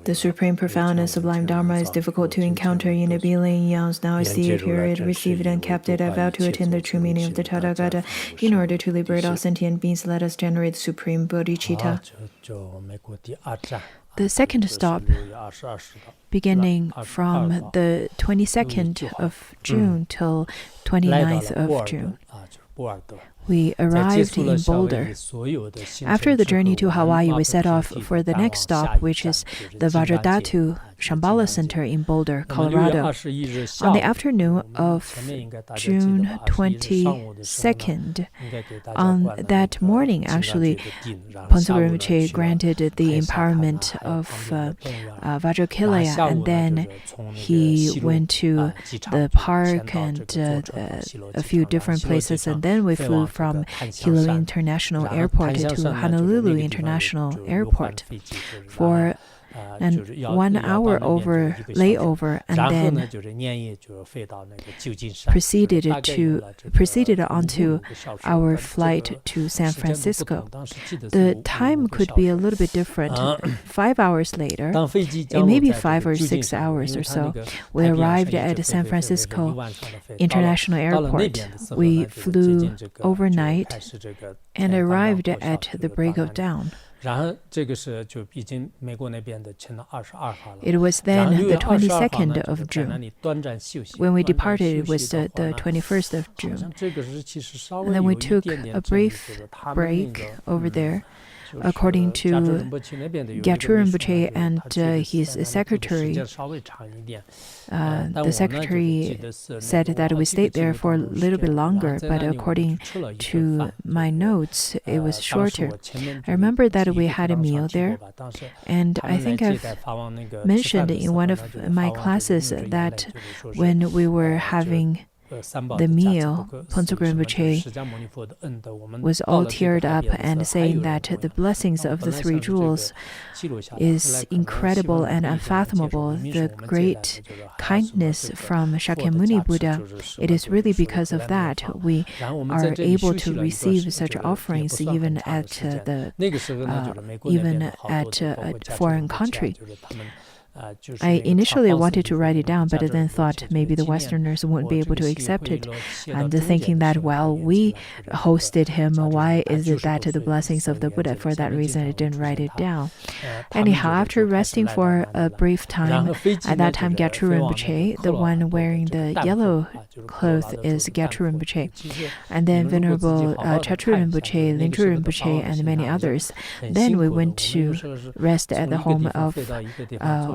The supreme, profound, and sublime Dharma is difficult to encounter in a billion eons. Now I see it, hear it, receive it, and kept it. I vow to attain the true meaning of the Tathagata. In order to liberate all sentient beings, let us generate the supreme bodhicitta. The second stop, beginning from the 22nd of June till 29th of June. We arrived in Boulder. After the journey to Hawaii, we set off for the next stop, which is the Vajradhatu Shambhala Center in Boulder, Colorado. On the afternoon of June 22nd, on that morning, actually, Phuntsog Rinpoche granted the empowerment of Vajrakilaya, and then he went to the park and a few different places, and then we flew from Hilo International Airport to Honolulu International Airport for and 1 hour over layover, and then proceeded onto our flight to San Francisco. The time could be a little bit different. 5 hours later, it may be 5 or 6 hours or so, we arrived at San Francisco International Airport. We flew overnight and arrived at the break of dawn. It was then the 22nd of June. When we departed, it was the 21st of June. And then we took a brief break over there. According to Gyatso Rinpoche and his secretary, the secretary said that we stayed there for a little bit longer, but according to my notes, it was shorter. I remember that we had a meal there, and I think I've mentioned in one of my classes that when we were having the meal, Phuntsog Rinpoche was all teared up and saying that the blessings of the three jewels is incredible and unfathomable. The great kindness from Shakyamuni Buddha, it is really because of that we are able to receive such offerings even at a foreign country. I initially wanted to write it down, but then thought maybe the Westerners wouldn't be able to accept it. And thinking that, well, we hosted him, why is it that the blessings of the Buddha? For that reason, I didn't write it down. Anyhow, after resting for a brief time, at that time, Gyatso Rinpoche, the one wearing the yellow cloth, is Gyatso Rinpoche. And then Venerable Chachu Rinpoche, Linchu Rinpoche, and many others. Then we went to rest at the home of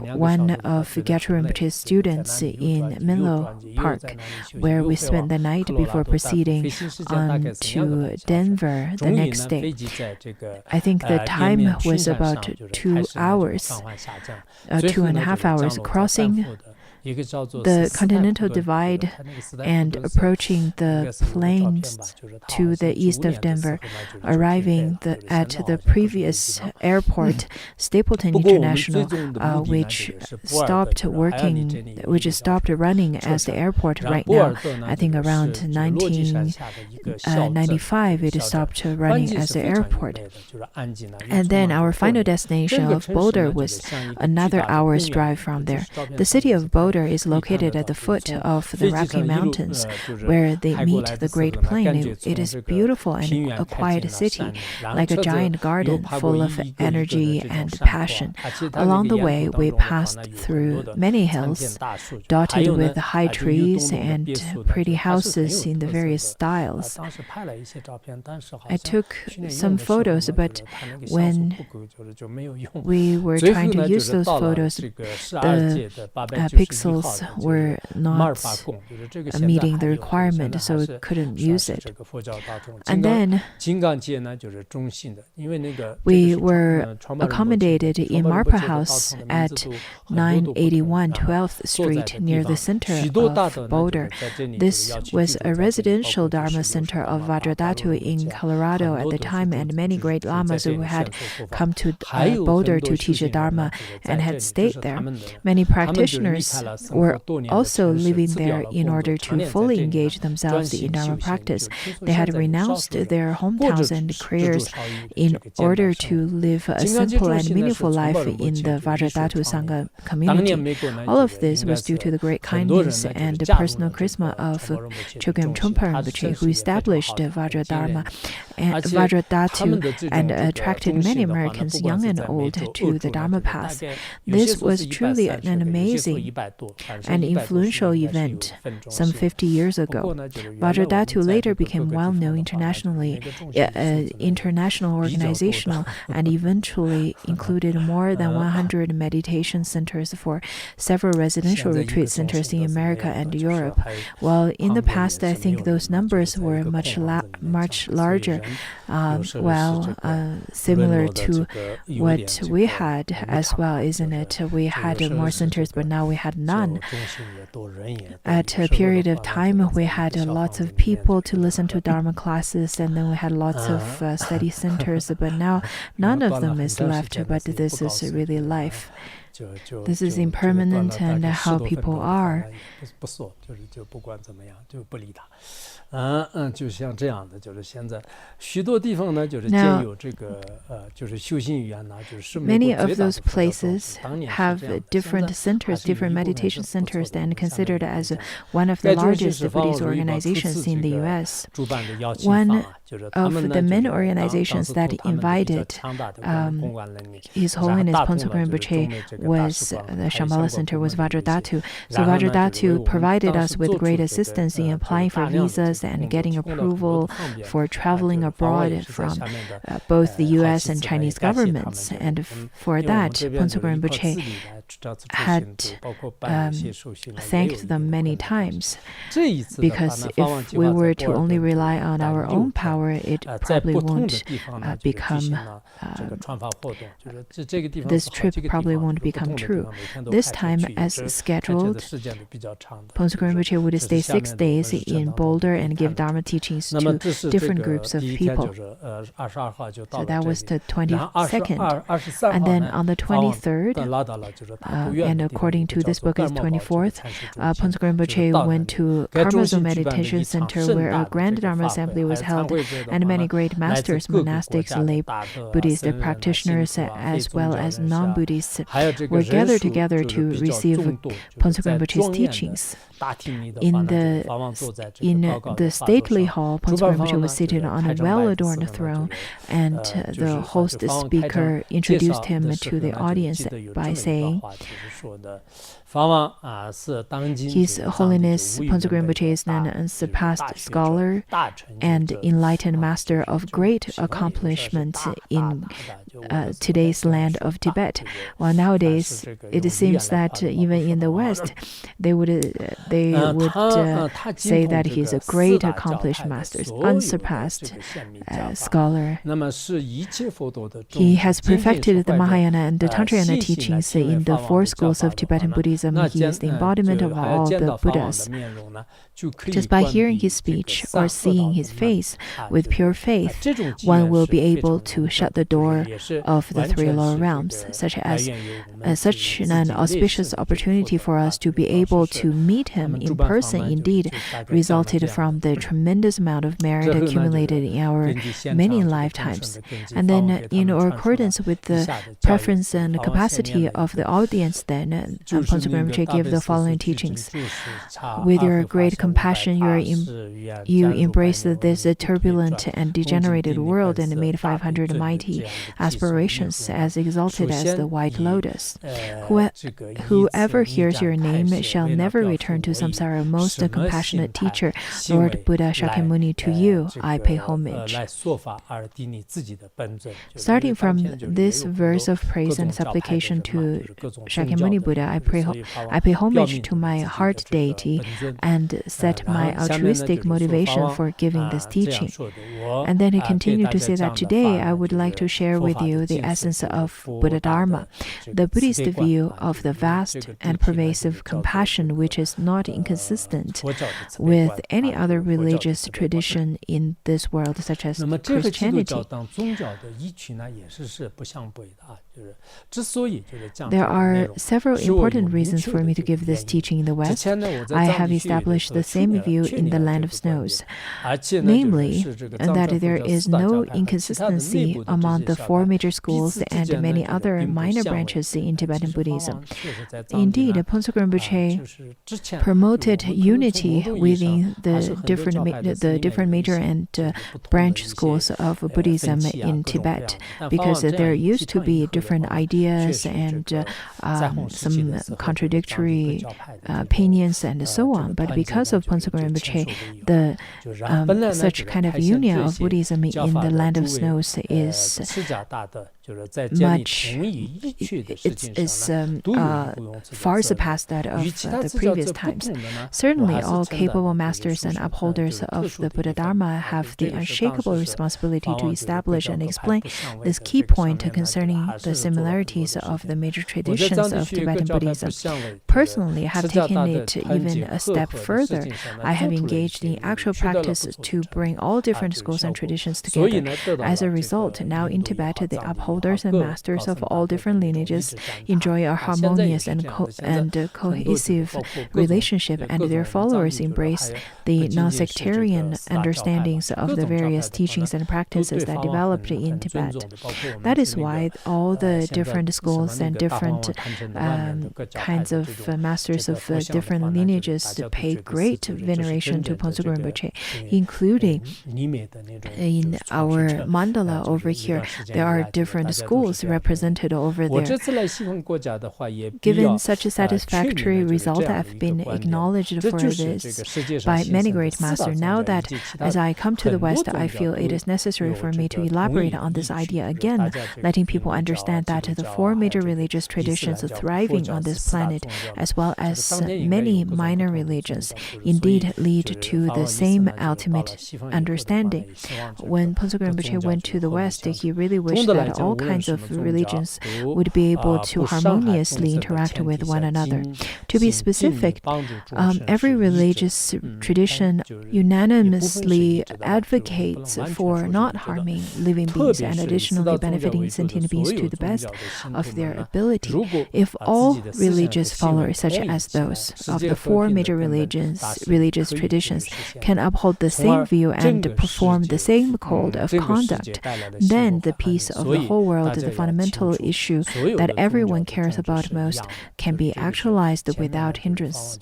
one of Gyatso Rinpoche's students in Menlo Park, where we spent the night before proceeding on to Denver the next day. I think the time was about 2 hours, 2.5 hours, crossing the continental divide and approaching the plains to the east of Denver, arriving at the previous airport, Stapleton International, which stopped running as the airport right now. I think around 1995 it stopped running as the airport. And then our final destination of Boulder was another hour's drive from there. The city of Boulder is located at the foot of the Rocky Mountains, where they meet the Great Plain. It is beautiful and a quiet city, like a giant garden full of energy and passion. Along the way, we passed through many hills, dotted with high trees and pretty houses in the various styles. I took some photos, but when we were trying to use those photos, the pics vessels were not meeting the requirement, so it couldn't use it. And then we were accommodated in Marpa House at 981 12th Street near the center of Boulder. This was a residential Dharma center of Vajradhatu in Colorado at the time, and many great lamas who had come to Boulder to teach the Dharma and had stayed there. Many practitioners were also living there in order to fully engage themselves in Dharma practice. They had renounced their hometowns and careers in order to live a simple and meaningful life in the Vajradhatu Sangha community. All of this was due to the great kindness and personal charisma of Chogyam Trungpa Rinpoche, who established Vajradharma and Vajradhatu and attracted many Americans, young and old, to the Dharma path. This was truly an amazing and influential event some 50 years ago. Vajradhatu later became well-known internationally, international organizational, and eventually included more than 100 meditation centers for several residential retreat centers in America and Europe. While in the past, I think those numbers were much larger, similar to what we had as well, isn't it? We had more centers, but now we had none. At a period of time, we had lots of people to listen to Dharma classes, and then we had lots of study centers, but now none of them is left, but this is really life. This is impermanent and how people are. 就像这样的，就是现在许多地方呢，就是建有这个就是修行语言呢，就是many of those places have different centers, different meditation centers, and considered as one of the largest Buddhist organizations in the U.S. One of the main organizations that invited His Holiness Phuntsok Rinpoche was the Shambhala Center, was Vajradhatu. So Vajradhatu provided us with great assistance in applying for visas and getting approval for traveling abroad from both the U.S. and Chinese governments. And for that, Phuntsok Rinpoche had thanked them many times, because if we were to only rely on our own power, it probably won't become this trip probably won't become true. This time, as scheduled, Phuntsok Rinpoche would stay 6 days in Boulder and give Dharma teachings to different groups of people. So that was the 22nd. And then on the 23rd, and according to this book, is 24th, Phuntsok Rinpoche went to Karmazo Meditation Center, where a grand Dharma assembly was held, and many great masters, monastics, lay Buddhist practitioners, as well as non-Buddhists, were gathered together to receive Phuntsok Rinpoche's teachings. In the stately hall, Phuntsok Rinpoche was seated on a well-adorned throne, and the host speaker introduced him to the audience by saying, His Holiness Phuntsok Rinpoche is an unsurpassed scholar and enlightened master of great accomplishments in today's land of Tibet. While nowadays, it seems that even in the West, they would say that he's a great accomplished master, unsurpassed scholar. He has perfected the Mahayana and the Tantrayana teachings in the 4 schools of Tibetan Buddhism. He is the embodiment of all the Buddhas. Just by hearing his speech or seeing his face with pure faith, one will be able to shut the door of the 3 lower realms. Such an auspicious opportunity for us to be able to meet him in person indeed resulted from the tremendous amount of merit accumulated in our many lifetimes. And then, in accordance with the preference and capacity of the audience, then Phuntsok Rinpoche gave the following teachings. With your great compassion, you embraced this turbulent and degenerated world and made 500 mighty aspirations as exalted as the white lotus. Whoever hears your name shall never return to samsara. Most compassionate teacher, Lord Buddha Shakyamuni, to you I pay homage. Starting from this verse of praise and supplication to Shakyamuni Buddha, I pay homage to my heart deity and set my altruistic motivation for giving this teaching. And then he continued to say that today I would like to share with you the essence of Buddhadharma, the Buddhist view of the vast and pervasive compassion which is not inconsistent with any other religious tradition in this world, such as Christianity. There are several important reasons for me to give this teaching in the West. I have established the same view in the land of snows, namely that there is no inconsistency among the four major schools and many other minor branches in Tibetan Buddhism. Indeed, Phuntsok Rinpoche promoted unity within the different major and branch schools of Buddhism in Tibet, because there used to be different ideas and some contradictory opinions and so on. But because of Phuntsok Rinpoche, such kind of union of Buddhism in the land of snows is much far surpassed that of the previous times. Certainly, all capable masters and upholders of the Buddhadharma have the unshakable responsibility to establish and explain this key point concerning the similarities of the major traditions of Tibetan Buddhism. Personally, I have taken it even a step further. I have engaged in actual practice to bring all different schools and traditions together. As a result, now in Tibet, the upholders and masters of all different lineages enjoy a harmonious and cohesive relationship, and their followers embrace the non-sectarian understandings of the various teachings and practices that developed in Tibet. That is why all the different schools and different kinds of masters of different lineages pay great veneration to Phuntsok Rinpoche, including in our mandala over here, there are different schools represented over there. Given such a satisfactory result, I've been acknowledged for this by many great masters. Now that as I come to the West, I feel it is necessary for me to elaborate on this idea again, letting people understand that the four major religious traditions thriving on this planet, as well as many minor religions, indeed lead to the same ultimate understanding. When Phuntsok Rinpoche went to the West, he really wished that all kinds of religions would be able to harmoniously interact with one another. To be specific, every religious tradition unanimously advocates for not harming living beings and additionally benefiting sentient beings to the best of their ability. If all religious followers, such as those of the four major religious traditions, can uphold the same view and perform the same code of conduct, then the peace of the whole world, the fundamental issue that everyone cares about most, can be actualized without hindrance.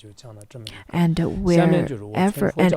And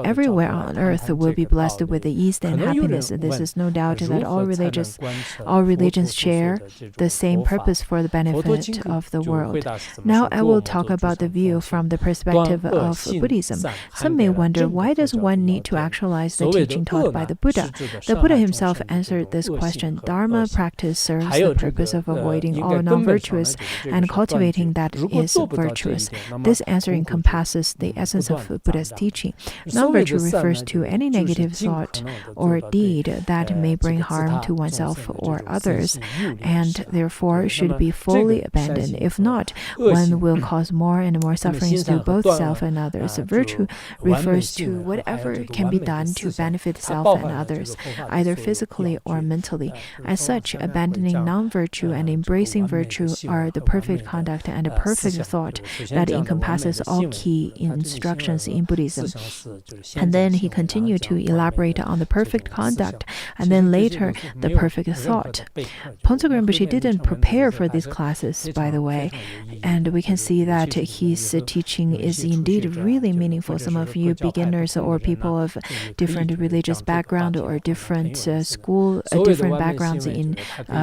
everywhere on earth will be blessed with the ease and happiness. This is no doubt that all religions share the same purpose for the benefit of the world. Now I will talk about the view from the perspective of Buddhism. Some may wonder, why does one need to actualize the teaching taught by the Buddha? The Buddha himself answered this question. Dharma practice serves the purpose of avoiding all non-virtuous and cultivating that is virtuous. This answer encompasses the essence of Buddha's teaching. Non-virtue refers to any negative thought or deed that may bring harm to oneself or others, and therefore should be fully abandoned. If not, one will cause more and more sufferings to both self and others. Virtue refers to whatever can be done to benefit self and others, either physically or mentally. As such, abandoning non-virtue and embracing virtue are the perfect conduct and a perfect thought that encompasses all key instructions in Buddhism. And then he continued to elaborate on the perfect conduct, and then later the perfect thought. Phuntsok Rinpoche didn't prepare for these classes, by the way, and we can see that his teaching is indeed really meaningful. Some of you beginners or people of different religious background or different different backgrounds in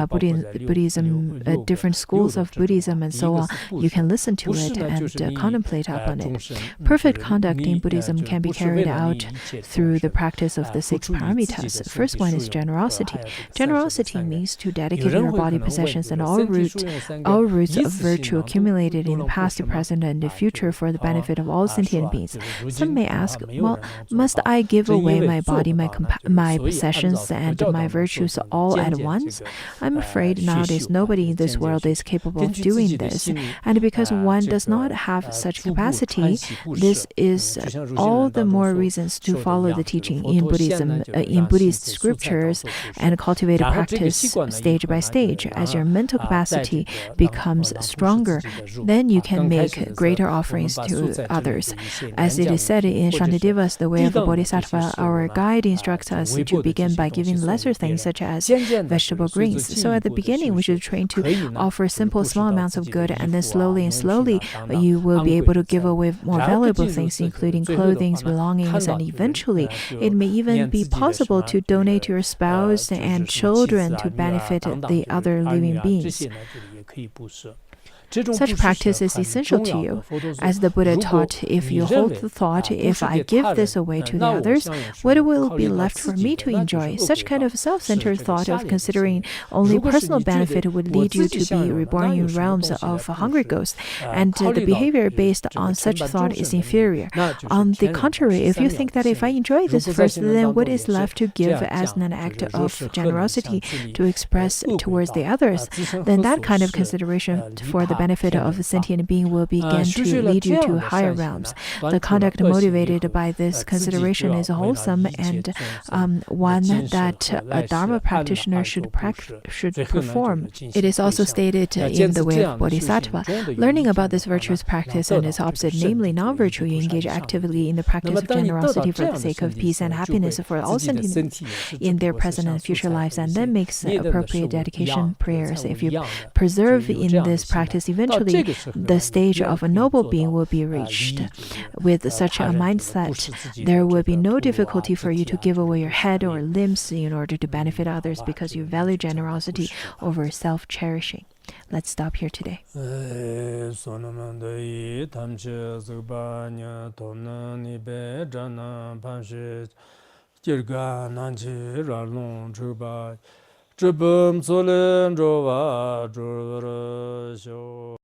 Buddhism, different schools of Buddhism and so on. You can listen to it and contemplate upon it. Perfect conduct in Buddhism can be carried out through the practice of the 6 paramitas. The first one is generosity. Generosity means to dedicate your body, possessions, and all roots of virtue accumulated in the past, the present, and the future for the benefit of all sentient beings. Some may ask, well, must I give away my body, my possessions, and my virtues all at once? I'm afraid nowadays nobody in this world is capable of doing this. And because one does not have such capacity, this is all the more reasons to follow the teaching in Buddhism, in Buddhist scriptures, and cultivate a practice stage by stage. As your mental capacity becomes stronger, then you can make greater offerings to others. As it is said in Shantideva's The Way of a Bodhisattva, our guide instructs us to begin by giving lesser things such as vegetable greens. So at the beginning, we should train to offer simple, small amounts of good, and then slowly and slowly, you will be able to give away more valuable things, including clothing, belongings, and eventually, it may even be possible to donate to your spouse and children to benefit the other living beings. Such practice is essential to you. As the Buddha taught, if you hold the thought, if I give this away to the others, what will be left for me to enjoy? Such kind of self-centered thought of considering only personal benefit would lead you to be reborn in realms of hungry ghosts, and the behavior based on such thought is inferior. On the contrary, if you think that if I enjoy this first, then what is left to give as an act of generosity to express towards the others, then that kind of consideration for the benefit of a sentient being will begin to lead you to higher realms. The conduct motivated by this consideration is wholesome and one that a dharma practitioner should perform. It is also stated in The Way of Bodhisattva. Learning about this virtuous practice and its opposite, namely non-virtue, you engage actively in the practice of generosity for the sake of peace and happiness for all sentient beings in their present and future lives, and then makes appropriate dedication prayers. If you persevere in this practice, eventually the stage of a noble being will be reached. With such a mindset, there will be no difficulty for you to give away your head or limbs in order to benefit others because you value generosity over self-cherishing. Let's stop here today.